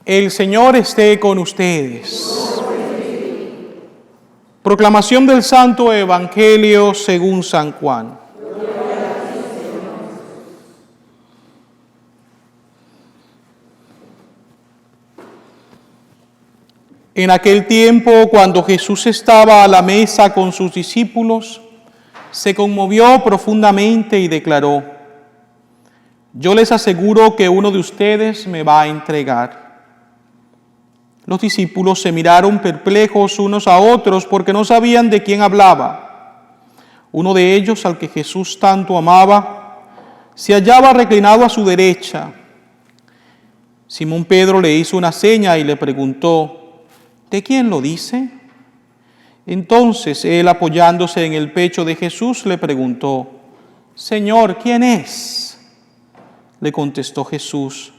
El Señor esté con ustedes. Proclamación del Santo Evangelio según San Juan. En aquel tiempo, cuando Jesús estaba a la mesa con sus discípulos, se conmovió profundamente y declaró: yo les aseguro que uno de ustedes me va a entregar. Los discípulos se miraron perplejos unos a otros porque no sabían de quién hablaba. Uno de ellos, al que Jesús tanto amaba, se hallaba reclinado a su derecha. Simón Pedro le hizo una seña y le preguntó: ¿de quién lo dice? Entonces él, apoyándose en el pecho de Jesús, le preguntó: Señor, ¿quién es? Le contestó Jesús: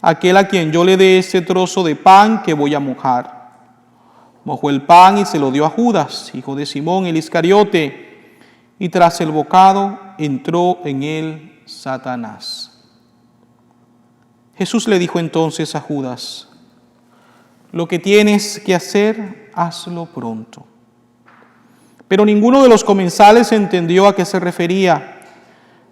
aquel a quien yo le dé ese trozo de pan que voy a mojar. Mojó el pan y se lo dio a Judas, hijo de Simón el Iscariote, y tras el bocado entró en él Satanás. Jesús le dijo entonces a Judas: lo que tienes que hacer, hazlo pronto. Pero ninguno de los comensales entendió a qué se refería.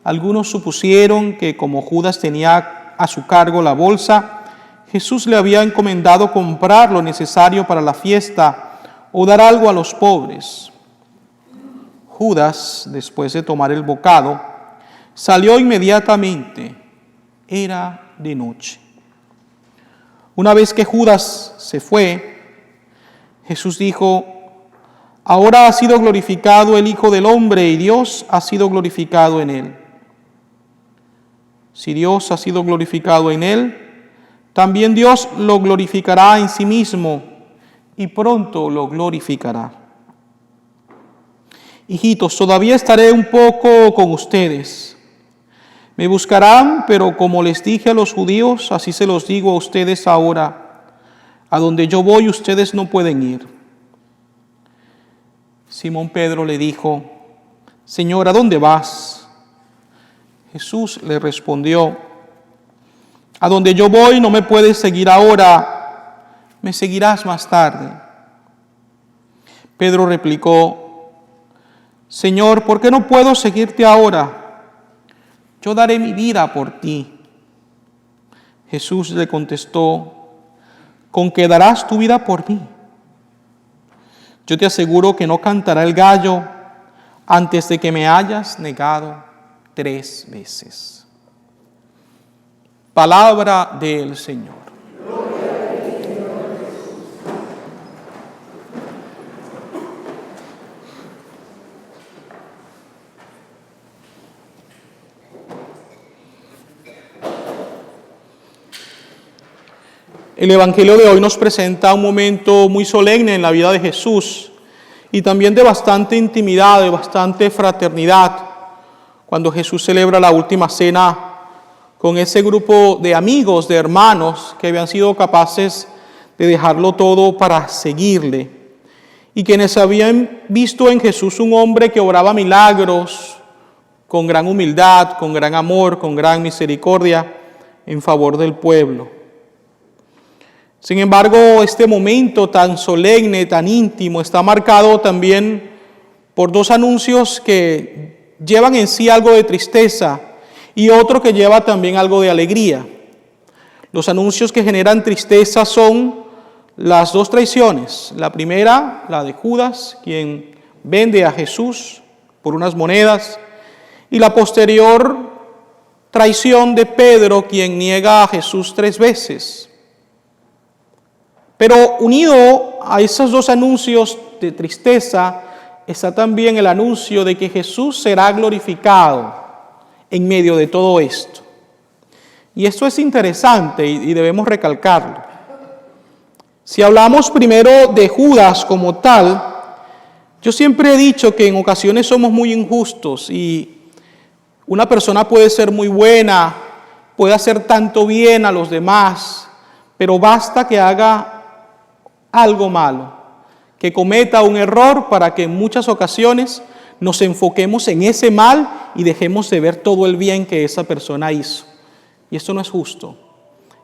Algunos supusieron que como Judas tenía a su cargo la bolsa, Jesús le había encomendado comprar lo necesario para la fiesta o dar algo a los pobres. Judas, después de tomar el bocado, salió inmediatamente. Era de noche. Una vez que Judas se fue, Jesús dijo: ahora ha sido glorificado el Hijo del Hombre y Dios ha sido glorificado en él. Si Dios ha sido glorificado en él, también Dios lo glorificará en sí mismo y pronto lo glorificará. Hijitos, todavía estaré un poco con ustedes. Me buscarán, pero como les dije a los judíos, así se los digo a ustedes ahora: a donde yo voy, ustedes no pueden ir. Simón Pedro le dijo: Señor, ¿a dónde vas? Jesús le respondió: a donde yo voy no me puedes seguir ahora, me seguirás más tarde. Pedro replicó: Señor, ¿por qué no puedo seguirte ahora? Yo daré mi vida por ti. Jesús le contestó: ¿con qué darás tu vida por mí? Yo te aseguro que no cantará el gallo antes de que me hayas negado 3 veces. Palabra del Señor. El Evangelio de hoy nos presenta un momento muy solemne en la vida de Jesús y también de bastante intimidad, de bastante fraternidad, cuando Jesús celebra la última cena con ese grupo de amigos, de hermanos que habían sido capaces de dejarlo todo para seguirle y quienes habían visto en Jesús un hombre que obraba milagros con gran humildad, con gran amor, con gran misericordia en favor del pueblo. Sin embargo, este momento tan solemne, tan íntimo, está marcado también por 2 anuncios que llevan en sí algo de tristeza y otro que lleva también algo de alegría. Los anuncios que generan tristeza son las 2 traiciones. La primera, la de Judas, quien vende a Jesús por unas monedas, y la posterior traición de Pedro, quien niega a Jesús 3 veces. Pero unido a esos 2 anuncios de tristeza está también el anuncio de que Jesús será glorificado en medio de todo esto. Y esto es interesante y debemos recalcarlo. Si hablamos primero de Judas como tal, yo siempre he dicho que en ocasiones somos muy injustos y una persona puede ser muy buena, puede hacer tanto bien a los demás, pero basta que haga algo malo, que cometa un error para que en muchas ocasiones nos enfoquemos en ese mal y dejemos de ver todo el bien que esa persona hizo. Y esto no es justo.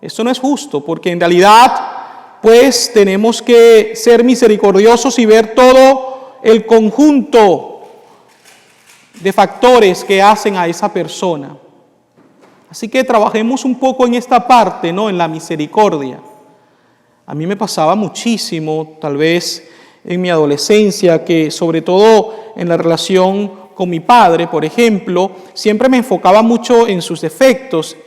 Esto no es justo, porque en realidad, pues, tenemos que ser misericordiosos y ver todo el conjunto de factores que hacen a esa persona. Así que trabajemos un poco en esta parte, ¿no? En la misericordia. A mí me pasaba muchísimo, tal vez en mi adolescencia, que sobre todo en la relación con mi padre, por ejemplo, siempre me enfocaba mucho en sus defectos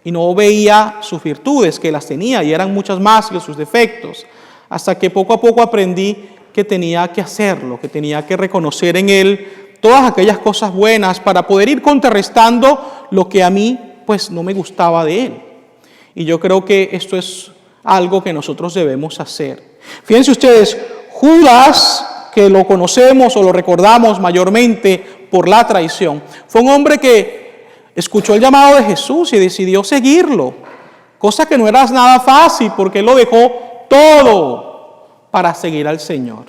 y no veía sus virtudes, que las tenía y eran muchas más que sus defectos, hasta que poco a poco aprendí que tenía que hacerlo, que tenía que reconocer en él todas aquellas cosas buenas para poder ir contrarrestando lo que a mí pues no me gustaba de él. Y yo creo que esto es algo que nosotros debemos hacer. Fíjense ustedes, Judas, que lo conocemos o lo recordamos mayormente por la traición, fue un hombre que escuchó el llamado de Jesús y decidió seguirlo, cosa que no era nada fácil porque él lo dejó todo para seguir al Señor.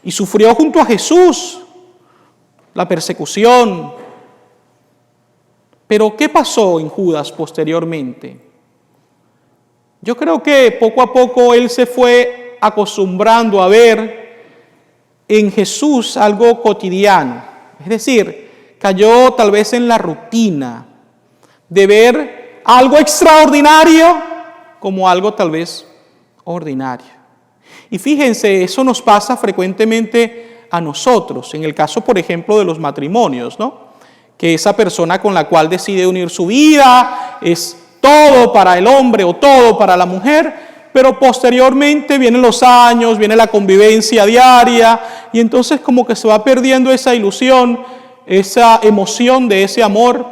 Y sufrió junto a Jesús la persecución. Pero ¿qué pasó en Judas posteriormente? Yo creo que poco a poco él se fue acostumbrando a ver en Jesús algo cotidiano. Es decir, cayó tal vez en la rutina de ver algo extraordinario como algo tal vez ordinario. Y fíjense, eso nos pasa frecuentemente a nosotros, en el caso, por ejemplo, de los matrimonios, ¿no? Que esa persona con la cual decide unir su vida es todo para el hombre o todo para la mujer, pero posteriormente vienen los años, viene la convivencia diaria y entonces como que se va perdiendo esa ilusión, esa emoción de ese amor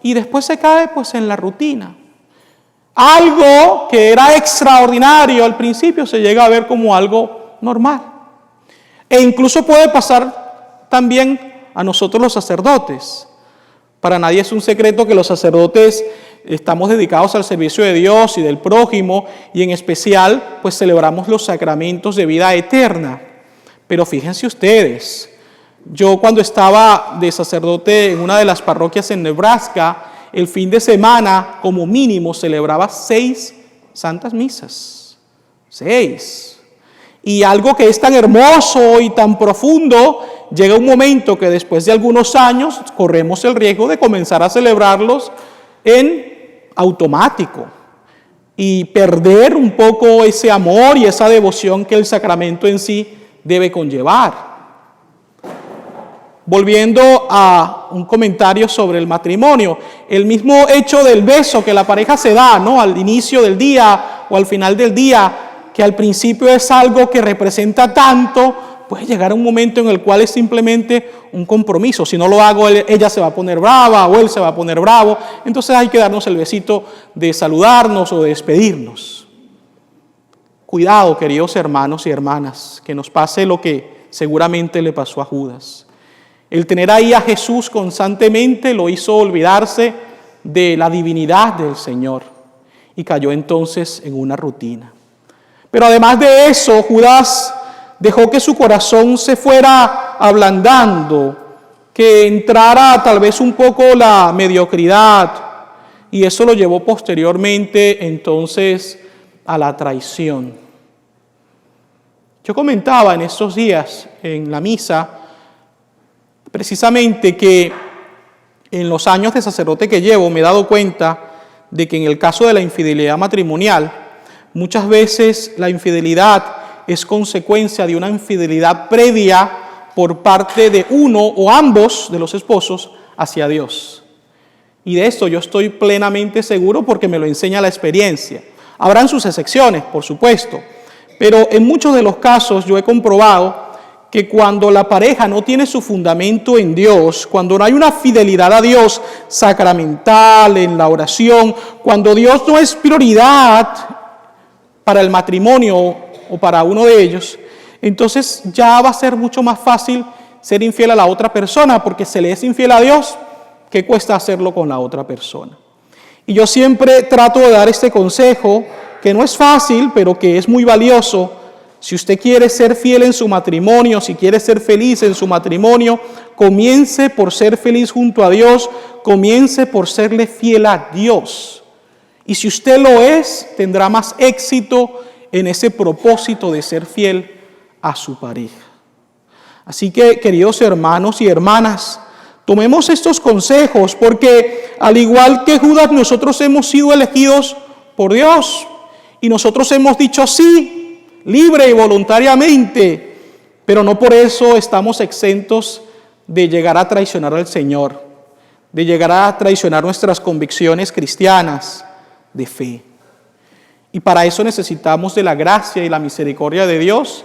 y después se cae pues en la rutina. Algo que era extraordinario al principio se llega a ver como algo normal. E incluso puede pasar también a nosotros los sacerdotes. Para nadie es un secreto que los sacerdotes estamos dedicados al servicio de Dios y del prójimo y en especial pues celebramos los sacramentos de vida eterna. Pero fíjense ustedes, yo cuando estaba de sacerdote en una de las parroquias en Nebraska, el fin de semana como mínimo celebraba 6 santas misas. 6. Y algo que es tan hermoso y tan profundo, llega un momento que después de algunos años corremos el riesgo de comenzar a celebrarlos en automático y perder un poco ese amor y esa devoción que el sacramento en sí debe conllevar. Volviendo a un comentario sobre el matrimonio, el mismo hecho del beso que la pareja se da, ¿no? Al inicio del día o al final del día, que al principio es algo que representa tanto, puede llegar a un momento en el cual es simplemente un compromiso. Si no lo hago, ella se va a poner brava o él se va a poner bravo. Entonces hay que darnos el besito de saludarnos o de despedirnos. Cuidado, queridos hermanos y hermanas, que nos pase lo que seguramente le pasó a Judas. El tener ahí a Jesús constantemente lo hizo olvidarse de la divinidad del Señor y cayó entonces en una rutina. Pero además de eso, Judas dejó que su corazón se fuera ablandando, que entrara tal vez un poco la mediocridad, y eso lo llevó posteriormente entonces a la traición. Yo comentaba en estos días en la misa precisamente que en los años de sacerdote que llevo me he dado cuenta de que en el caso de la infidelidad matrimonial, muchas veces la infidelidad es consecuencia de una infidelidad previa por parte de uno o ambos de los esposos hacia Dios. Y de esto yo estoy plenamente seguro porque me lo enseña la experiencia. Habrán sus excepciones, por supuesto, pero en muchos de los casos yo he comprobado que cuando la pareja no tiene su fundamento en Dios, cuando no hay una fidelidad a Dios sacramental, en la oración, cuando Dios no es prioridad para el matrimonio o para uno de ellos, entonces ya va a ser mucho más fácil ser infiel a la otra persona, porque se le es infiel a Dios, ¿qué cuesta hacerlo con la otra persona? Y yo siempre trato de dar este consejo, que no es fácil, pero que es muy valioso. Si usted quiere ser fiel en su matrimonio, si quiere ser feliz en su matrimonio, comience por ser feliz junto a Dios, comience por serle fiel a Dios. Y si usted lo es, tendrá más éxito en ese propósito de ser fiel a su pareja. Así que, queridos hermanos y hermanas, tomemos estos consejos porque al igual que Judas, nosotros hemos sido elegidos por Dios y nosotros hemos dicho sí, libre y voluntariamente, pero no por eso estamos exentos de llegar a traicionar al Señor, de llegar a traicionar nuestras convicciones cristianas de fe. Y para eso necesitamos de la gracia y la misericordia de Dios,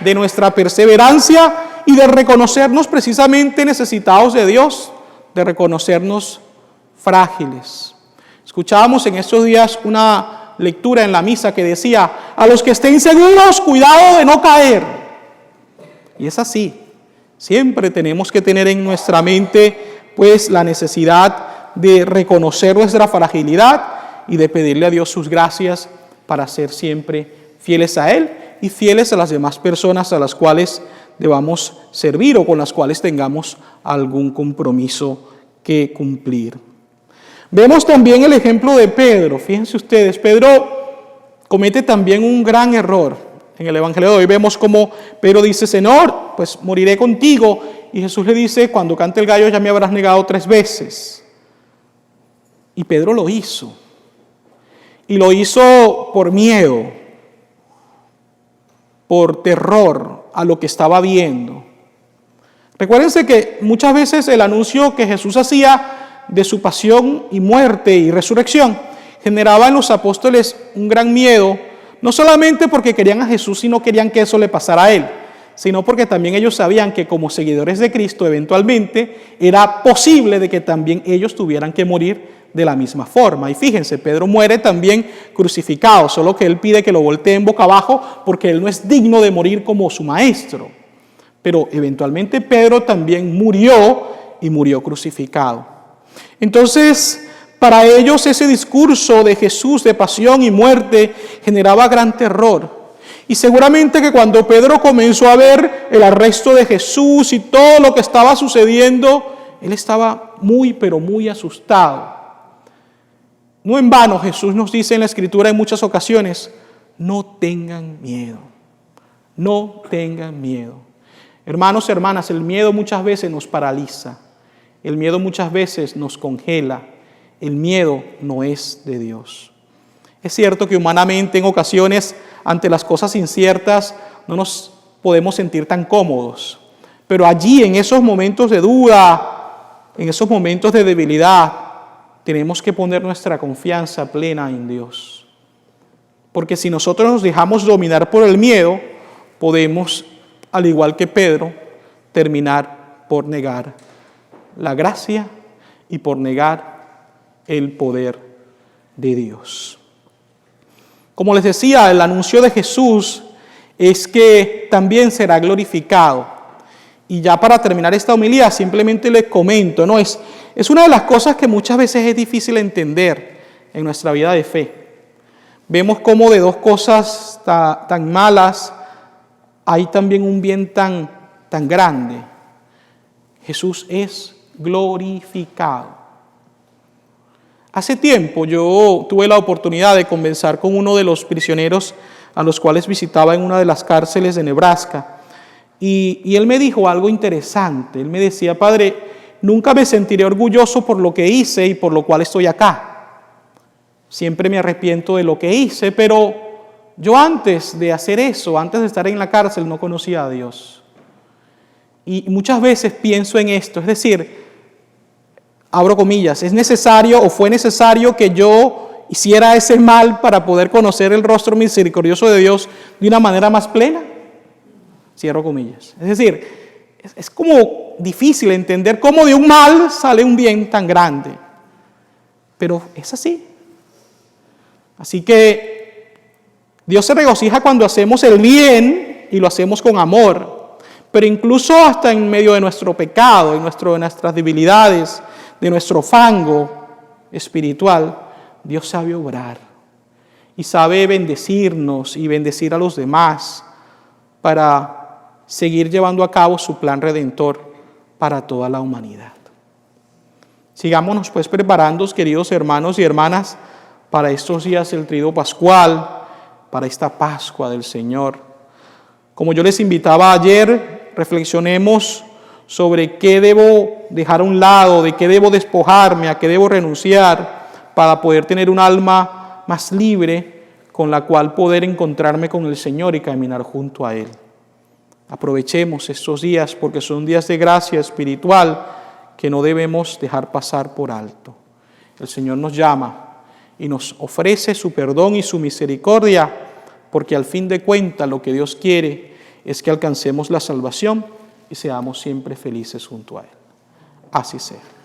de nuestra perseverancia y de reconocernos precisamente necesitados de Dios, de reconocernos frágiles. Escuchábamos en estos días una lectura en la misa que decía: a los que estén seguros, cuidado de no caer. Y es así. Siempre tenemos que tener en nuestra mente pues la necesidad de reconocer nuestra fragilidad y de pedirle a Dios sus gracias para ser siempre fieles a Él y fieles a las demás personas a las cuales debamos servir o con las cuales tengamos algún compromiso que cumplir. Vemos también el ejemplo de Pedro. Fíjense ustedes, Pedro comete también un gran error. En el Evangelio de hoy vemos cómo Pedro dice: Señor, pues moriré contigo. Y Jesús le dice: cuando cante el gallo ya me habrás negado 3 veces. Y Pedro lo hizo. Y lo hizo por miedo, por terror a lo que estaba viendo. Recuérdense que muchas veces el anuncio que Jesús hacía de su pasión y muerte y resurrección generaba en los apóstoles un gran miedo, no solamente porque querían a Jesús y no querían que eso le pasara a Él, sino porque también ellos sabían que como seguidores de Cristo eventualmente era posible de que también ellos tuvieran que morir de la misma forma. Y fíjense, Pedro muere también crucificado, solo que él pide que lo volteen boca abajo porque él no es digno de morir como su maestro. Pero eventualmente Pedro también murió y murió crucificado. Entonces, para ellos ese discurso de Jesús de pasión y muerte generaba gran terror. Y seguramente que cuando Pedro comenzó a ver el arresto de Jesús y todo lo que estaba sucediendo, él estaba muy, pero muy asustado. No en vano Jesús nos dice en la Escritura en muchas ocasiones: no tengan miedo, no tengan miedo. Hermanos, hermanas, el miedo muchas veces nos paraliza, el miedo muchas veces nos congela, el miedo no es de Dios. Es cierto que humanamente en ocasiones ante las cosas inciertas no nos podemos sentir tan cómodos, pero allí en esos momentos de duda, en esos momentos de debilidad, tenemos que poner nuestra confianza plena en Dios. Porque si nosotros nos dejamos dominar por el miedo, podemos, al igual que Pedro, terminar por negar la gracia y por negar el poder de Dios. Como les decía, el anuncio de Jesús es que también será glorificado. Y ya para terminar esta homilía, simplemente les comento, ¿no? Es una de las cosas que muchas veces es difícil entender en nuestra vida de fe. Vemos cómo de 2 cosas tan malas hay también un bien tan grande. Jesús es glorificado. Hace tiempo yo tuve la oportunidad de conversar con uno de los prisioneros a los cuales visitaba en una de las cárceles de Nebraska. Y él me dijo algo interesante. Él me decía: Padre, nunca me sentiré orgulloso por lo que hice y por lo cual estoy acá. Siempre me arrepiento de lo que hice, pero yo antes de hacer eso, antes de estar en la cárcel, no conocía a Dios. Y muchas veces pienso en esto, es decir, abro comillas, es necesario o fue necesario que yo hiciera ese mal para poder conocer el rostro misericordioso de Dios de una manera más plena. Cierro comillas. Es decir, es como difícil entender cómo de un mal sale un bien tan grande. Pero es así. Así que Dios se regocija cuando hacemos el bien y lo hacemos con amor. Pero incluso hasta en medio de nuestro pecado, de nuestras debilidades, de nuestro fango espiritual, Dios sabe obrar y sabe bendecirnos y bendecir a los demás para seguir llevando a cabo su plan redentor para toda la humanidad. Sigámonos pues preparando, queridos hermanos y hermanas, para estos días del Triduo Pascual, para esta Pascua del Señor. Como yo les invitaba ayer, reflexionemos sobre qué debo dejar a un lado, de qué debo despojarme, a qué debo renunciar para poder tener un alma más libre con la cual poder encontrarme con el Señor y caminar junto a Él. Aprovechemos estos días porque son días de gracia espiritual que no debemos dejar pasar por alto. El Señor nos llama y nos ofrece su perdón y su misericordia, porque al fin de cuentas lo que Dios quiere es que alcancemos la salvación y seamos siempre felices junto a Él. Así sea.